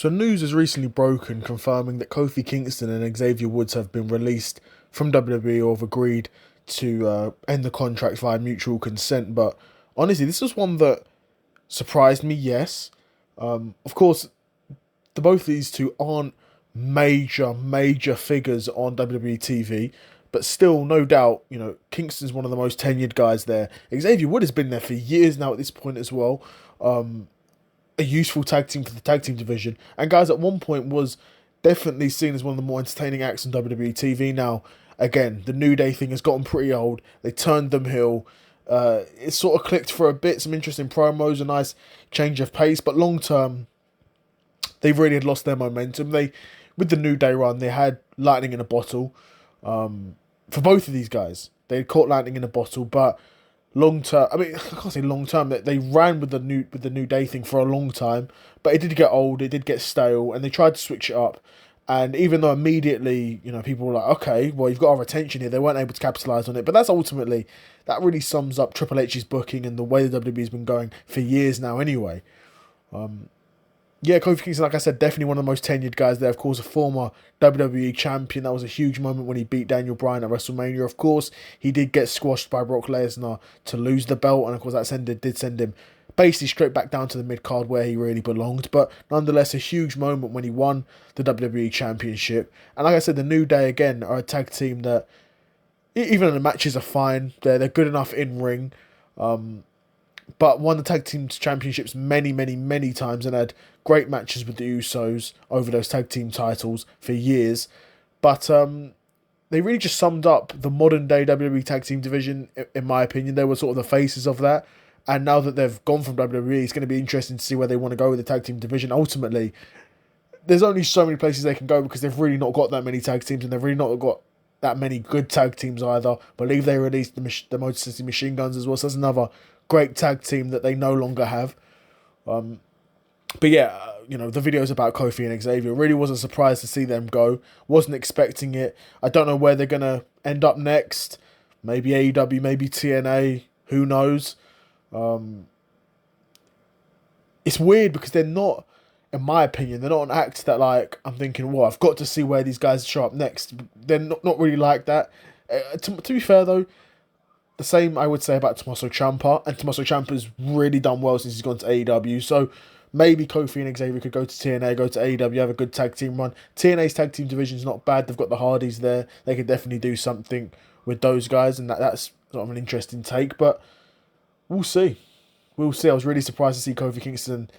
So news has recently broken confirming that Kofi Kingston and Xavier Woods have been released from WWE or have agreed to end the contract via mutual consent. But honestly, this was one that surprised me, yes. Of course, both of these two aren't major figures on WWE TV, but still, no doubt, Kingston's one of the most tenured guys there. Xavier Wood has been there for years now at this point as well. A useful tag team for the tag team division. And guys, at one point was definitely seen as one of the more entertaining acts on WWE TV. Now, again, the New Day thing has gotten pretty old. They turned them heel. It sort of clicked for a bit, some interesting promos, a nice change of pace, but long term, they really had lost their momentum. With the New Day run, they had lightning in a bottle. For both of these guys, they had caught lightning in a bottle, but long term, I mean, I can't say long term. That they ran with the New Day thing for a long time, but it did get old. It did get stale, and they tried to switch it up. And even though immediately, people were like, okay, well, you've got our attention here, they weren't able to capitalize on it. But that really sums up Triple H's booking and the way the WWE has been going for years now. Anyway, yeah, Kofi Kingston, like I said, definitely one of the most tenured guys there. Of course, a former WWE champion. That was a huge moment when he beat Daniel Bryan at WrestleMania. Of course, he did get squashed by Brock Lesnar to lose the belt. And of course, that did send him basically straight back down to the mid-card where he really belonged. But nonetheless, a huge moment when he won the WWE Championship. And like I said, the New Day, again, are a tag team that, even though the matches are fine, they're good enough in-ring. But won the tag team championships many times and had great matches with the Usos over those tag team titles for years. But they really just summed up the modern day WWE tag team division, in my opinion. They were sort of the faces of that. And now that they've gone from WWE, it's going to be interesting to see where they want to go with the tag team division. Ultimately, there's only so many places they can go because they've really not got that many tag teams and they've really not got that many good tag teams either. I believe they released the Motor City Machine Guns as well, so that's another great tag team that they no longer have. But yeah, the videos about Kofi and Xavier, really wasn't surprised to see them go. Wasn't expecting it. I don't know where they're going to end up next. Maybe AEW, maybe TNA, who knows. It's weird because they're not, in my opinion, they're not an act that, like, I'm thinking, well, I've got to see where these guys show up next. They're not really like that. To be fair, though, the same I would say about Tommaso Ciampa, and Tommaso Ciampa's really done well since he's gone to AEW, so maybe Kofi and Xavier could go to TNA, go to AEW, have a good tag team run. TNA's tag team division's not bad, they've got the Hardys there, they could definitely do something with those guys, and that's sort of an interesting take, but we'll see. We'll see. I was really surprised to see Kofi Kingston,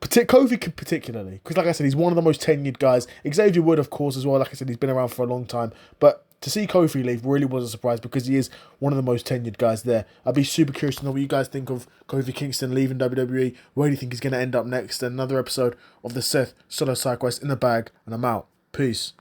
Kofi particularly, because like I said, he's one of the most tenured guys. Xavier Wood, of course, as well. Like I said, he's been around for a long time. But to see Kofi leave really was a surprise because he is one of the most tenured guys there. I'd be super curious to know what you guys think of Kofi Kingston leaving WWE. Where do you think he's going to end up next? Another episode of the Seth Solo Side Quest in the bag, and I'm out. Peace.